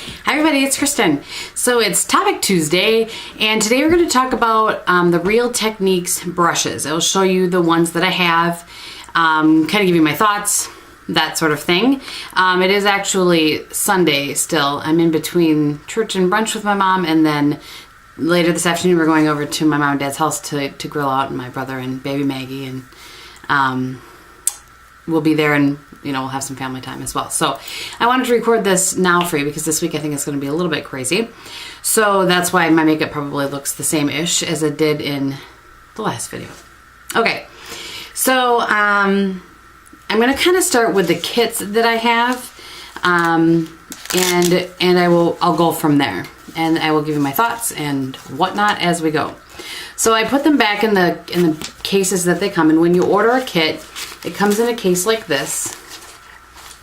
Hi everybody, it's Kristin. So it's Topic Tuesday, and today we're going to talk about the Real Techniques brushes. I'll show you the ones that I have, kind of give you my thoughts, that sort of thing. It is actually Sunday still. I'm in between church and brunch with my mom, and then later this afternoon we're going over to my mom and dad's house to grill out, and my brother and baby Maggie, and we'll be there, and we'll have some family time as well. So I wanted to record this now for you because this week I think it's going to be a little bit crazy. So that's why my makeup probably looks the same-ish as it did in the last video. Okay, so I'm going to kind of start with the kits that I have, and I'll go from there, and I will give you my thoughts and whatnot as we go. So I put them back in the cases that they come in. When you order a kit, it comes in a case like this,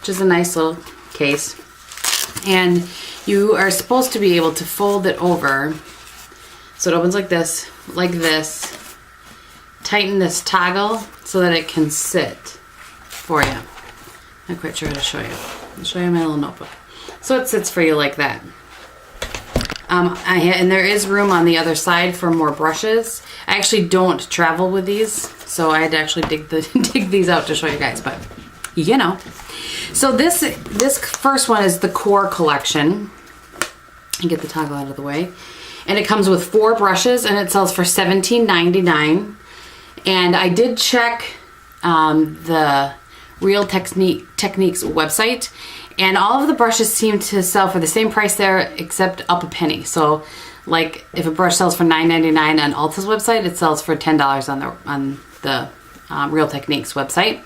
which is a nice little case, and you are supposed to be able to fold it over so it opens like this, tighten this toggle so that it can sit for you. I'm not quite sure how to show you. I'll show you my little notebook. So it sits for you like that. And there is room on the other side for more brushes. I actually don't travel with these, so I had to actually dig these out to show you guys, but So this first one is the Core Collection. And get the toggle out of the way. And it comes with 4 brushes, and it sells for $17.99. And I did check the Real Techniques website, and all of the brushes seem to sell for the same price there, except up a penny. So, like, if a brush sells for $9.99 on Ulta's website, it sells for $10 on the Real Techniques website.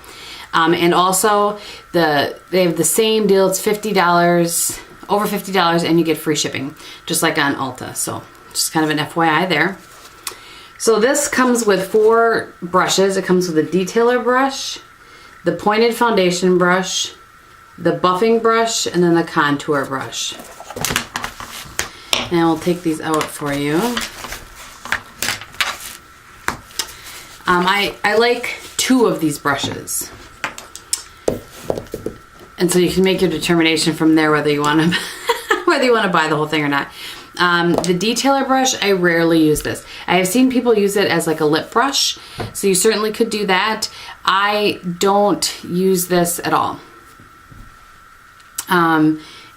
And also, they have the same deal. It's $50, over $50, and you get free shipping, just like on Ulta. So, just kind of an FYI there. So this comes with 4 brushes. It comes with a detailer brush, the pointed foundation brush, the buffing brush, and then the contour brush. And I will take these out for you. I like 2 of these brushes. And so you can make your determination from there whether you want to buy the whole thing or not. The detailer brush, I rarely use this. I have seen people use it as like a lip brush, so you certainly could do that. I don't use this at all.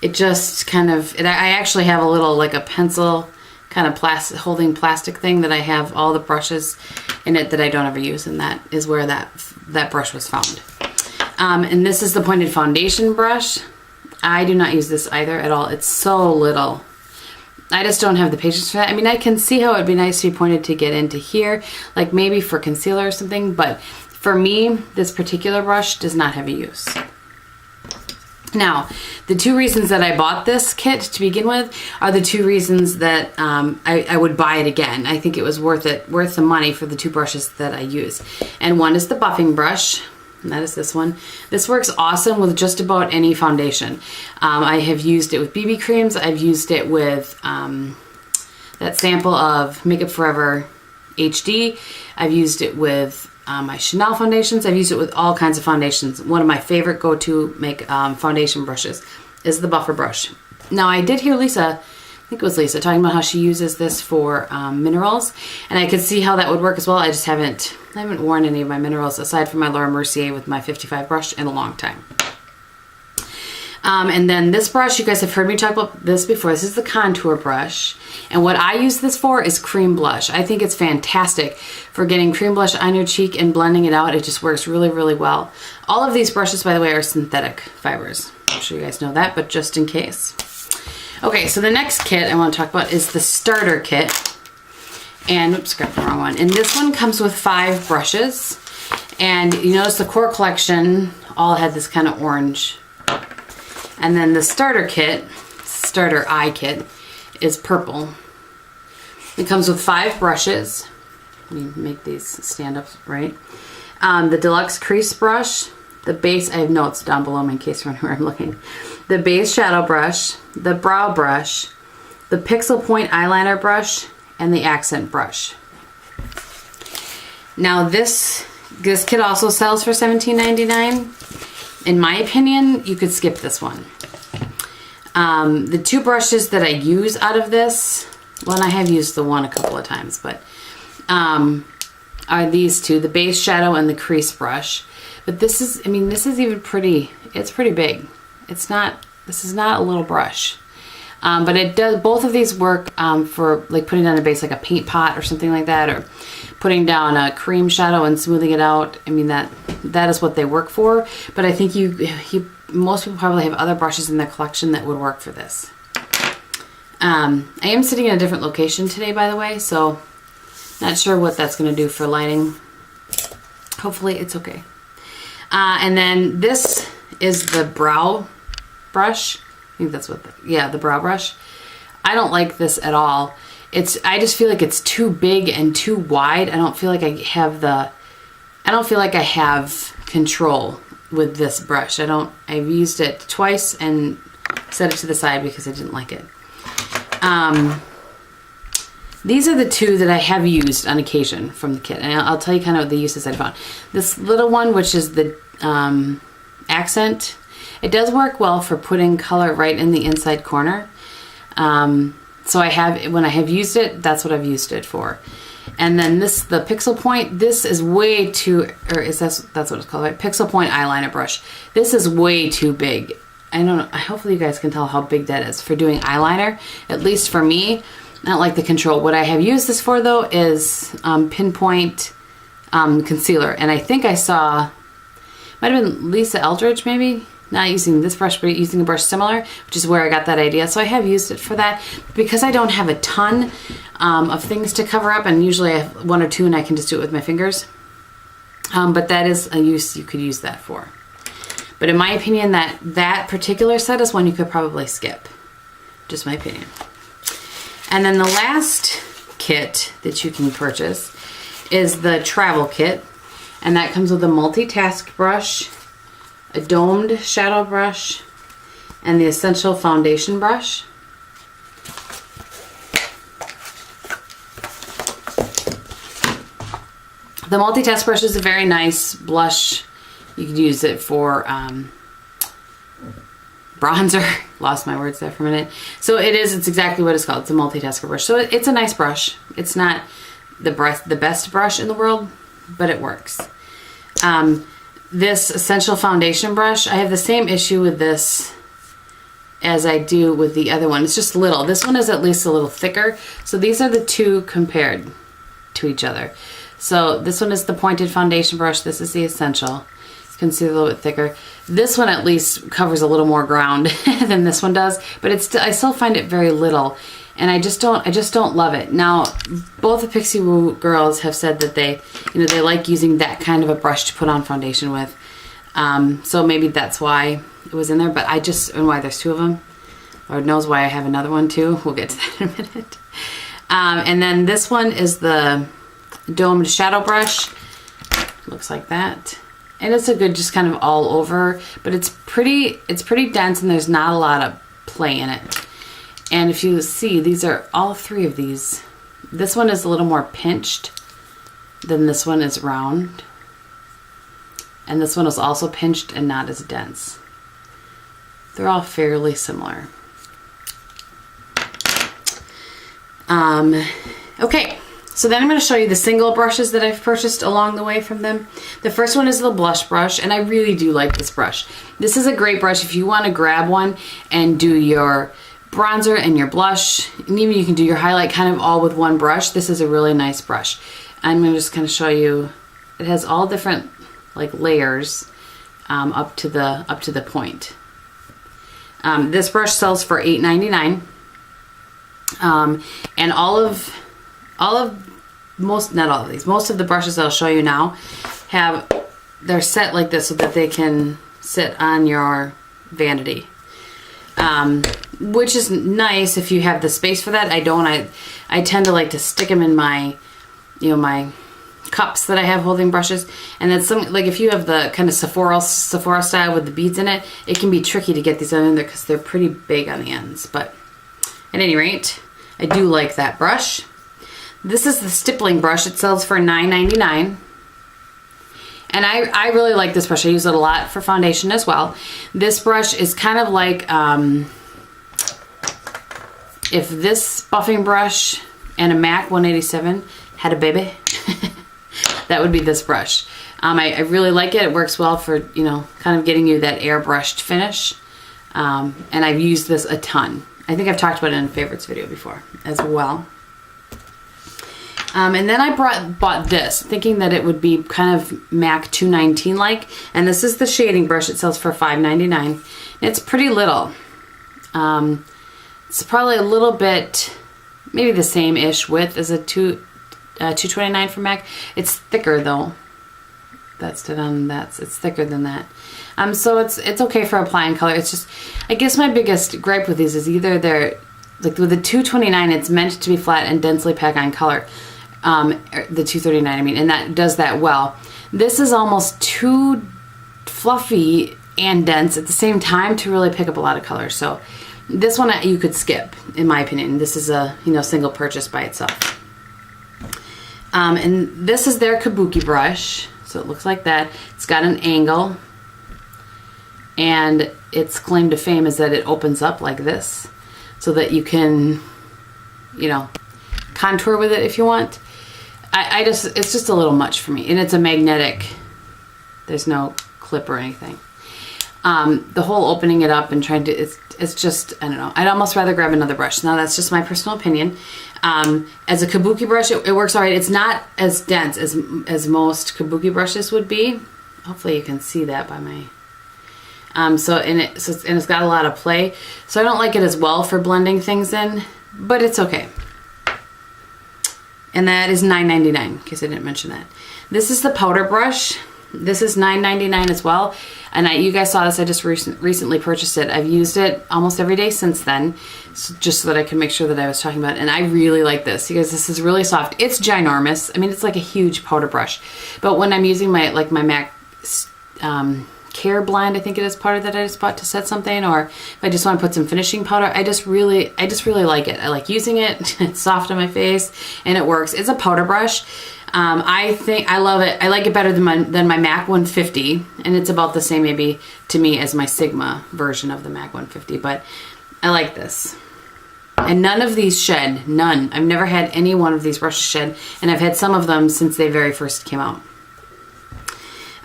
It just kind of, I actually have a little, like a pencil kind of holding plastic thing that I have all the brushes in it that I don't ever use, and that is where that brush was found. And this is the pointed foundation brush. I do not use this either at all. It's so little. I just don't have the patience for that. I mean, I can see how it'd be nice to be pointed to get into here, like maybe for concealer or something, but for me, this particular brush does not have a use. Now, the 2 reasons that I bought this kit to begin with are the 2 reasons that I would buy it again. I think it was worth the money for the 2 brushes that I use. And one is the buffing brush, and that is this one. This works awesome with just about any foundation. I have used it with BB creams. I've used it with that sample of Makeup Forever HD. I've used it with my Chanel foundations. I've used it with all kinds of foundations. One of my favorite go-to foundation brushes is the buffer brush. Now, I did hear Lisa, I think it was Lisa, talking about how she uses this for minerals, and I could see how that would work as well. I haven't worn any of my minerals aside from my Laura Mercier with my 55 brush in a long time. And then this brush, you guys have heard me talk about this before. This is the contour brush. And what I use this for is cream blush. I think it's fantastic for getting cream blush on your cheek and blending it out. It just works really, really well. All of these brushes, by the way, are synthetic fibers. I'm sure you guys know that, but just in case. Okay, so the next kit I want to talk about is the starter kit. And, oops, grabbed the wrong one. And this one comes with 5 brushes. And you notice the Core Collection all had this kind of orange. And then the starter eye kit, is purple. It comes with 5 brushes. Let me make these stand up right. The deluxe crease brush, the base, I have notes down below me in case you're wondering where I'm looking. The base shadow brush, the brow brush, the pixel point eyeliner brush, and the accent brush. Now this kit also sells for $17.99. In my opinion, you could skip this one. The two brushes that I use out of this, well, and I have used the one a couple of times, but are these two, the base shadow and the crease brush. But this is, I mean, this is even pretty, it's pretty big. It's not, this is not a little brush. But it does, both of these work for like putting down a base like a paint pot or something like that, or putting down a cream shadow and smoothing it out. I mean, that is what they work for. But I think most people probably have other brushes in their collection that would work for this. I am sitting in a different location today, by the way, so not sure what that's going to do for lighting. Hopefully it's okay. And then this is the brow brush. I think that's what, the brow brush. I don't like this at all. I just feel like it's too big and too wide. I don't feel like I have control with this brush. I've used it twice and set it to the side because I didn't like it. These are the two that I have used on occasion from the kit, and I'll tell you kind of the uses I found. This little one, which is the accent, it does work well for putting color right in the inside corner. So when I have used it, that's what I've used it for. And then the Pixel Point, this is way too, that's what it's called, right? Pixel Point eyeliner brush. This is way too big. I don't know, hopefully you guys can tell how big that is for doing eyeliner, at least for me. I don't like the control. What I have used this for though is pinpoint concealer. And I think I saw, might have been Lisa Eldridge maybe, not using this brush, but using a brush similar, which is where I got that idea. So I have used it for that because I don't have a ton of things to cover up, and usually I have one or two and I can just do it with my fingers. But that is a use you could use that for. But in my opinion, that particular set is one you could probably skip. Just my opinion. And then the last kit that you can purchase is the travel kit. And that comes with a multitask brush, a domed shadow brush, and the essential foundation brush. The multitask brush is a very nice blush. You could use it for bronzer. Lost my words there for a minute. So it's exactly what it's called. It's a multitasker brush. So it's a nice brush. It's not the best brush in the world, but it works. This essential foundation brush, I have the same issue with this as I do with the other one. It's just little. This one is at least a little thicker. So these are the two compared to each other. So this one is the pointed foundation brush. This is the essential. You can see a little bit thicker. This one at least covers a little more ground than this one does, but I still find it very little, and I just don't love it. Now, both the Pixie Woo girls have said that they like using that kind of a brush to put on foundation with. So maybe that's why it was in there, but and why there's two of them. Lord knows why I have another one too. We'll get to that in a minute. And then this one is the domed shadow brush. Looks like that. And it's a good just kind of all over, but it's pretty dense and there's not a lot of play in it. And if you see, these are all three of these. This one is a little more pinched than this one is round. And this one is also pinched and not as dense. They're all fairly similar. Okay. So then I'm going to show you the single brushes that I've purchased along the way from them. The first one is the blush brush, and I really do like this brush. This is a great brush if you want to grab one and do your bronzer and your blush, and even you can do your highlight kind of all with one brush. This is a really nice brush. I'm going to just kind of show you. It has all different like layers up to the point. This brush sells for $8.99, and most of the brushes I'll show you now they're set like this so that they can sit on your vanity, which is nice if you have the space for that. I tend to like to stick them in my my cups that I have holding brushes, and then like if you have the kind of Sephora style with the beads in it, it can be tricky to get these on in there because they're pretty big on the ends. But at any rate, I do like that brush. This is the stippling brush. It sells for $9.99. And I really like this brush. I use it a lot for foundation as well. This brush is kind of like, if this buffing brush and a MAC 187 had a baby, that would be this brush. I really like it. It works well for, you know, kind of getting you that airbrushed finish. And I've used this a ton. I think I've talked about it in a favorites video before as well. And then I bought this, thinking that it would be kind of MAC 219 like. And this is the shading brush. It sells for $5.99. It's pretty little. It's probably a little bit, maybe the same-ish width as a 229 from MAC. It's thicker though. It's thicker than that. So it's okay for applying color. It's just, I guess my biggest gripe with these is either they're, like with the 229, it's meant to be flat and densely pack on color. The 239, I mean, and that does that well. This is almost too fluffy and dense at the same time to really pick up a lot of color. So this one you could skip, in my opinion. This is a, you know, single purchase by itself. And this is their kabuki brush. So it looks like that. It's got an angle. And its claim to fame is that it opens up like this so that you can, you know, contour with it if you want. It's just a little much for me. And it's a magnetic. There's no clip or anything. The whole opening it up and trying to, it's just, I don't know. I'd almost rather grab another brush. Now that's just my personal opinion. As a kabuki brush, it works all right. It's not as dense as most kabuki brushes would be. Hopefully you can see that by my, and it's got a lot of play. So I don't like it as well for blending things in, but it's okay. And that is $9.99, in case I didn't mention that. This is the powder brush. This is $9.99 as well. And you guys saw this, I just recently purchased it. I've used it almost every day since then, just so that I can make sure that I was talking about it. And I really like this because this is really soft. It's ginormous. I mean, it's like a huge powder brush. But when I'm using my MAC Care Blend, I think it is powder that I just bought to set something, or if I just want to put some finishing powder, I just really like it. I like using it. It's soft on my face and it works. It's a powder brush. I love it. I like it better than my MAC 150, and it's about the same maybe to me as my Sigma version of the MAC 150, but I like this. And none of these shed, none. I've never had any one of these brushes shed, and I've had some of them since they very first came out.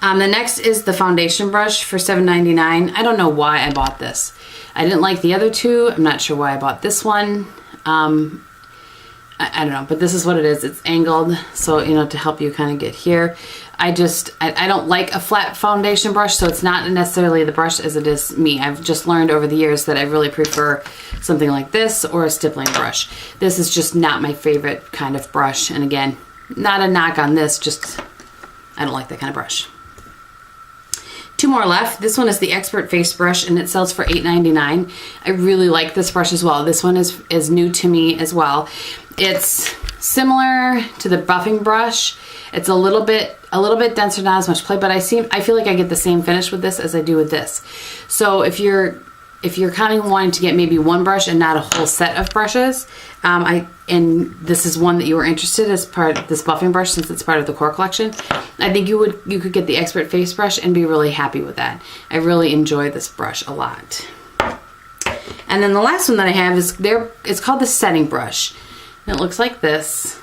The next is the foundation brush for $7.99. I don't know why I bought this. I didn't like the other two. I'm not sure why I bought this one. I don't know, but this is what it is. It's angled, so, you know, to help you kind of get here. I don't like a flat foundation brush, so it's not necessarily the brush as it is me. I've just learned over the years that I really prefer something like this or a stippling brush. This is just not my favorite kind of brush, and again, not a knock on this, just I don't like that kind of brush. Two more left. This one is the Expert Face Brush, and it sells for $8.99. I really like this brush as well. This one is new to me as well. It's similar to the buffing brush. It's a little bit denser, not as much play, but I feel like I get the same finish with this as I do with this. So if you're kind of wanting to get maybe one brush and not a whole set of brushes, and this is one that you were interested as part of this buffing brush, since it's part of the core collection, I think you could get the Expert Face Brush and be really happy with that. I really enjoy this brush a lot. And then the last one that I have it's called the Setting Brush. And it looks like this.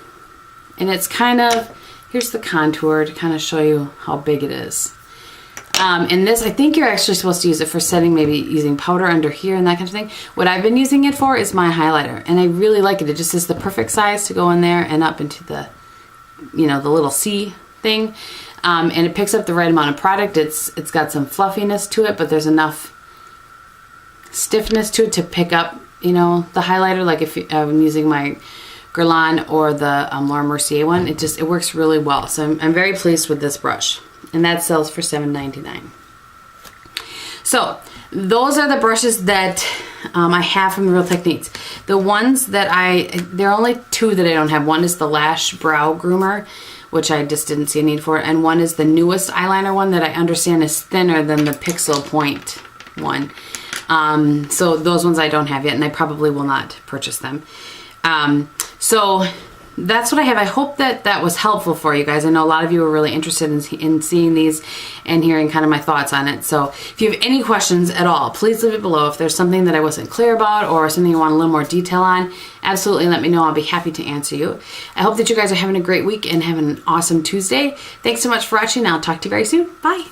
And it's kind of, here's the contour to kind of show you how big it is. And this, I think you're actually supposed to use it for setting, maybe using powder under here and that kind of thing. What I've been using it for is my highlighter, and I really like it. It just is the perfect size to go in there and up into the, you know, the little C thing. And it picks up the right amount of product. It's got some fluffiness to it, but there's enough stiffness to it to pick up, you know, the highlighter. Like if I'm using my Guerlain or the Laura Mercier one, it works really well. So I'm very pleased with this brush. And that sells for $7.99. So those are the brushes that I have from the Real Techniques. The ones that there are only two that I don't have. One is the Lash Brow Groomer, which I just didn't see a need for. And one is the newest eyeliner one that I understand is thinner than the Pixel Point one. So those ones I don't have yet, and I probably will not purchase them. So that's what I have. I hope that that was helpful for you guys. I know a lot of you were really interested in seeing these and hearing kind of my thoughts on it. So if you have any questions at all, please leave it below. If there's something that I wasn't clear about or something you want a little more detail on, absolutely let me know. I'll be happy to answer you. I hope that you guys are having a great week and having an awesome Tuesday. Thanks so much for watching. I'll talk to you very soon. Bye.